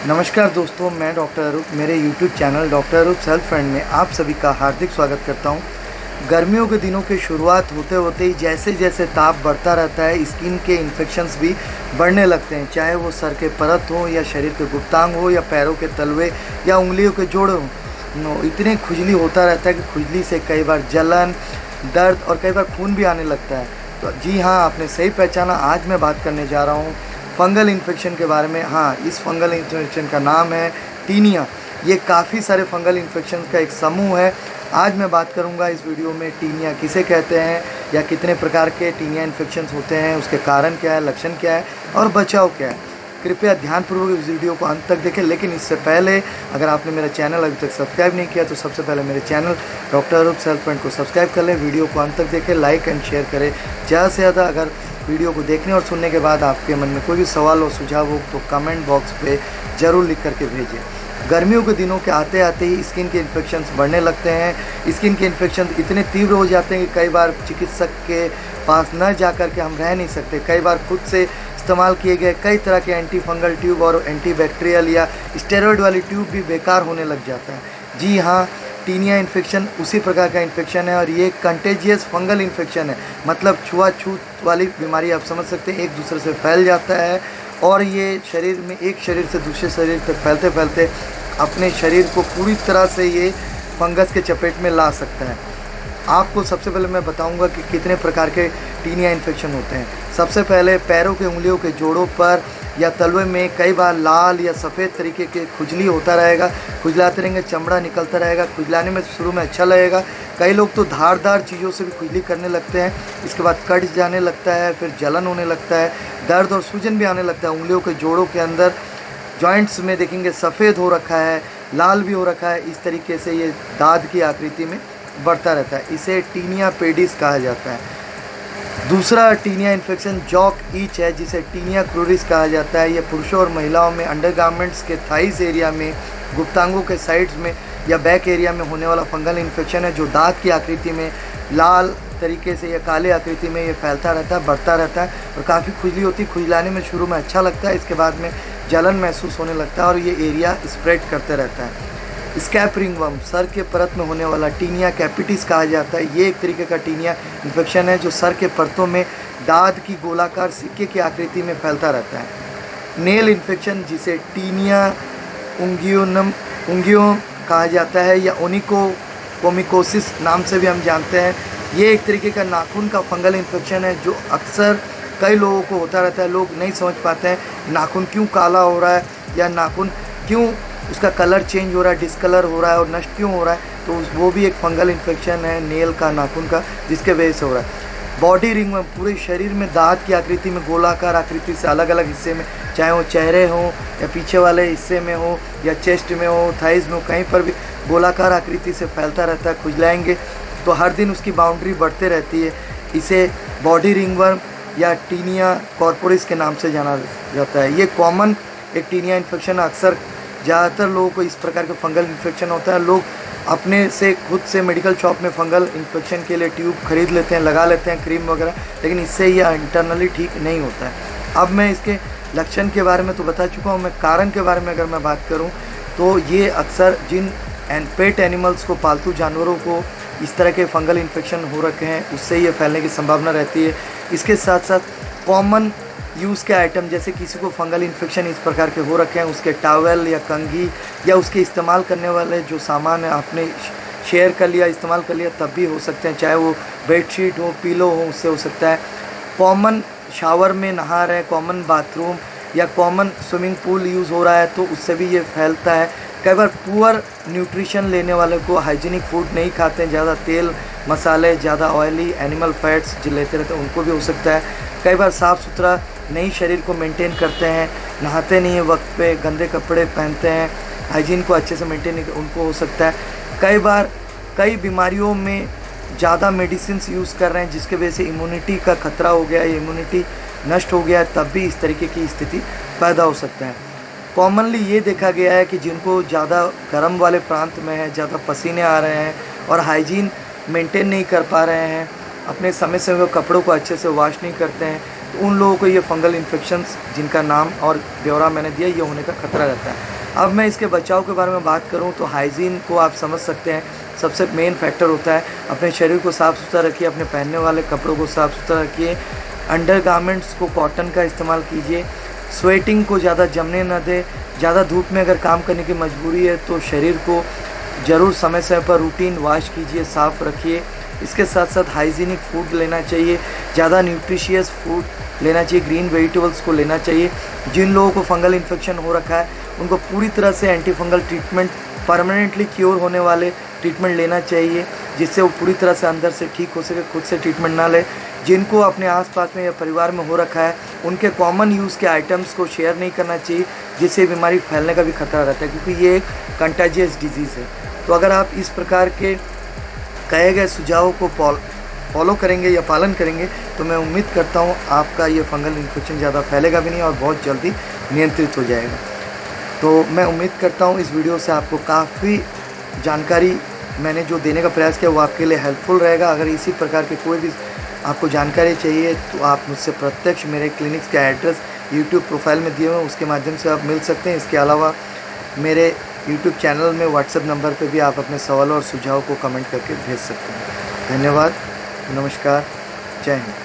नमस्कार दोस्तों, मैं डॉक्टर अरूप मेरे यूट्यूब चैनल डॉक्टर अरूप सेल्फ फ्रेंड में आप सभी का हार्दिक स्वागत करता हूं। गर्मियों के दिनों की शुरुआत होते होते ही जैसे जैसे ताप बढ़ता रहता है, स्किन के इन्फेक्शंस भी बढ़ने लगते हैं। चाहे वो सर के परत हो या शरीर के गुप्तांग हो या पैरों के तलवे या उंगलियों के जोड़े हों, इतने खुजली होता रहता है कि खुजली से कई बार जलन, दर्द और कई बार खून भी आने लगता है। तो जी हाँ, आपने सही पहचाना। आज मैं बात करने जा रहा हूँ फंगल इन्फेक्शन के बारे में। हाँ, इस फंगल इन्फेक्शन का नाम है टीनिया। ये काफ़ी सारे फंगल इन्फेक्शन का एक समूह है। आज मैं बात करूंगा इस वीडियो में टीनिया किसे कहते हैं या कितने प्रकार के टीनिया इन्फेक्शंस होते हैं, उसके कारण क्या है, लक्षण क्या है और बचाव क्या है। कृपया ध्यानपूर्वक इस वीडियो को अंत तक देखें। लेकिन इससे पहले अगर आपने मेरा चैनल अभी तक सब्सक्राइब नहीं किया तो सबसे पहले मेरे चैनल डॉक्टर अरूप सेल्फ फ्रेंड को सब्सक्राइब कर लें। वीडियो को अंत तक देखें, लाइक एंड शेयर करें ज़्यादा से ज़्यादा। अगर वीडियो को देखने और सुनने के बाद आपके मन में कोई भी सवाल और सुझाव हो तो कमेंट बॉक्स पे ज़रूर लिख करके भेजें। गर्मियों के दिनों के आते आते ही स्किन के इन्फेक्शंस बढ़ने लगते हैं। स्किन के इन्फेक्शंस इतने तीव्र हो जाते हैं कि कई बार चिकित्सक के पास न जा कर के हम रह नहीं सकते। कई बार खुद से इस्तेमाल किए गए कई तरह के एंटी फंगल ट्यूब और एंटीबैक्टीरियल या स्टेरॉयड वाली ट्यूब भी बेकार होने लग जाता है। जी हाँ, टीनिया इन्फेक्शन उसी प्रकार का इन्फेक्शन है और ये कंटेजियस फंगल इन्फेक्शन है। मतलब छुआछूत वाली बीमारी आप समझ सकते हैं, एक दूसरे से फैल जाता है और ये शरीर में एक शरीर से दूसरे शरीर तक फैलते फैलते अपने शरीर को पूरी तरह से ये फंगस के चपेट में ला सकता है। आपको सबसे पहले मैं बताऊंगा कि कितने प्रकार के टीनिया इन्फेक्शन होते हैं। सबसे पहले पैरों के उंगलियों के जोड़ों पर या तलवे में कई बार लाल या सफ़ेद तरीके के खुजली होता रहेगा। खुजलाते रहेंगे, चमड़ा निकलता रहेगा। खुजलाने में शुरू में अच्छा लगेगा। कई लोग तो धारदार चीज़ों से भी खुजली करने लगते हैं। इसके बाद कट जाने लगता है, फिर जलन होने लगता है, दर्द और सूजन भी आने लगता है। उंगलियों के जोड़ों के अंदर जॉइंट्स में देखेंगे सफ़ेद हो रखा है, लाल भी हो रखा है। इस तरीके से ये दाद की आकृति में बढ़ता रहता है। इसे टीनिया पेडिस कहा जाता है। दूसरा टीनिया इन्फेक्शन जॉक ईच है, जिसे टीनिया क्रूरिस कहा जाता है। ये पुरुषों और महिलाओं में अंडरगारमेंट्स के थाइस एरिया में, गुप्तांगों के साइड्स में या बैक एरिया में होने वाला फंगल इन्फेक्शन है, जो दांत की आकृति में लाल तरीके से या काले आकृति में ये फैलता रहता है, बढ़ता रहता है और काफ़ी खुजली होती है। खुजलाने में शुरू में अच्छा लगता है, इसके बाद में जलन महसूस होने लगता है और ये एरिया स्प्रेड करते रहता है। स्कैप रिंगवर्म सर के परत में होने वाला टीनिया कैपिटिस कहा जाता है। ये एक तरीके का टीनिया इन्फेक्शन है जो सर के परतों में दाद की गोलाकार सिक्के की आकृति में फैलता रहता है। नेल इन्फेक्शन, जिसे टीनिया उंगियों कहा जाता है या ओनिकोमिकोसिस नाम से भी हम जानते हैं, ये एक तरीके का नाखून का फंगल इन्फेक्शन है जो अक्सर कई लोगों को होता रहता है। लोग नहीं समझ पाते हैं नाखून क्यों काला हो रहा है या नाखून क्यों उसका कलर चेंज हो रहा है, डिस्कलर हो रहा है और नष्ट क्यों हो रहा है। तो वो भी एक फंगल इन्फेक्शन है नेल का, नाखून का, जिसके वजह से हो रहा है। बॉडी रिंग में पूरे शरीर में दांत की आकृति में गोलाकार आकृति से अलग अलग हिस्से में, चाहे वो चेहरे हो या पीछे वाले हिस्से में हो या चेस्ट में हो, थाइज में हो, कहीं पर भी गोलाकार आकृति से फैलता रहता है। खुजलाएंगे तो हर दिन उसकी बाउंड्री बढ़ते रहती है। इसे बॉडी रिंगवर्म या टीनिया कॉर्पोरिस के नाम से जाना जाता है। ये कॉमन एक टीनिया इन्फेक्शन। अक्सर ज़्यादातर लोगों को इस प्रकार का फंगल इन्फेक्शन होता है। लोग अपने से खुद से मेडिकल शॉप में फंगल इन्फेक्शन के लिए ट्यूब खरीद लेते हैं, लगा लेते हैं, क्रीम वगैरह, लेकिन इससे ये इंटरनली ठीक नहीं होता है। अब मैं इसके लक्षण के बारे में तो बता चुका हूँ। मैं कारण के बारे में अगर मैं बात करूँ तो ये अक्सर जिन पेट एनिमल्स को, पालतू जानवरों को इस तरह के फंगल इन्फेक्शन हो रखे हैं, उससे ये फैलने की संभावना रहती है। इसके साथ साथ कॉमन यूज़ के आइटम, जैसे किसी को फंगल इन्फेक्शन इस प्रकार के हो रखे हैं, उसके टॉवेल या कंघी या उसके इस्तेमाल करने वाले जो सामान है आपने शेयर कर लिया, इस्तेमाल कर लिया, तब भी हो सकते हैं। चाहे वो बेडशीट हो, पिलो हो, उससे हो सकता है। कॉमन शावर में नहा रहे हैं, कॉमन बाथरूम या कॉमन स्विमिंग पूल यूज़ हो रहा है तो उससे भी ये फैलता है। कई बार पुअर न्यूट्रिशन लेने वाले को, हाइजीनिक फूड नहीं खाते हैं, ज़्यादा तेल मसाले, ज़्यादा ऑयली एनिमल फैट्स जो लेते रहते हैं, उनको भी हो सकता है। कई बार साफ़ सुथरा नहीं शरीर को मेंटेन करते हैं, नहाते नहीं हैं वक्त पे, गंदे कपड़े पहनते हैं, हाइजीन को अच्छे से मेंटेन नहीं, उनको हो सकता है। कई बार कई बीमारियों में ज़्यादा मेडिसिन यूज़ कर रहे हैं जिसके वजह से इम्यूनिटी का खतरा हो गया है, इम्यूनिटी नष्ट हो गया है, तब भी इस तरीके की स्थिति पैदा हो सकता है। कॉमनली ये देखा गया है कि जिनको ज़्यादा गर्म वाले प्रांत में है, ज़्यादा पसीने आ रहे हैं और हाइजीन मेंटेन नहीं कर पा रहे हैं, अपने समय से वो कपड़ों को अच्छे से वॉश नहीं करते हैं, तो उन लोगों को ये फंगल इन्फेक्शंस जिनका नाम और ब्यौरा मैंने दिया, ये होने का खतरा रहता है। अब मैं इसके बचाव के बारे में बात करूं तो हाइजीन को आप समझ सकते हैं, सबसे मेन फैक्टर होता है अपने शरीर को साफ़ सुथरा रखिए, अपने पहनने वाले कपड़ों को साफ़ सुथरा रखिए, अंडर गारमेंट्स को कॉटन का इस्तेमाल कीजिए, स्वेटिंग को ज़्यादा जमने ना दें। ज़्यादा धूप में अगर काम करने की मजबूरी है तो शरीर को ज़रूर समय समय पर रूटीन वॉश कीजिए, साफ़ रखिए। इसके साथ साथ हाइजीनिक फूड लेना चाहिए, ज़्यादा न्यूट्रिशियस फूड लेना चाहिए, ग्रीन वेजिटेबल्स को लेना चाहिए। जिन लोगों को फंगल इन्फेक्शन हो रखा है उनको पूरी तरह से anti fungal treatment, permanently cure होने वाले ट्रीटमेंट लेना चाहिए, जिससे वो पूरी तरह से अंदर से ठीक हो सके, खुद से ट्रीटमेंट ना ले। जिनको अपने आसपास में या परिवार में हो रखा है उनके कॉमन यूज़ के आइटम्स को शेयर नहीं करना चाहिए, जिससे बीमारी फैलने का भी खतरा रहता है, क्योंकि ये एक कंटाजियस डिजीज़ है। तो अगर आप इस प्रकार के कहे गए सुझावों को फॉलो करेंगे या पालन करेंगे तो मैं उम्मीद करता हूँ आपका ये फंगल इन्फेक्शन ज़्यादा फैलेगा भी नहीं और बहुत जल्दी नियंत्रित हो जाएगा। तो मैं उम्मीद करता हूँ इस वीडियो से आपको काफ़ी जानकारी मैंने जो देने का प्रयास किया वो आपके लिए हेल्पफुल रहेगा। अगर इसी प्रकार की कोई भी आपको जानकारी चाहिए तो आप मुझसे प्रत्यक्ष मेरे क्लिनिक्स का एड्रेस यूट्यूब प्रोफाइल में दिए हुए हैं, उसके माध्यम से आप मिल सकते हैं। इसके अलावा मेरे यूट्यूब चैनल में व्हाट्सएप नंबर पे भी आप अपने सवालों और सुझाव को कमेंट करके भेज सकते हैं। धन्यवाद, नमस्कार, जय हिंद।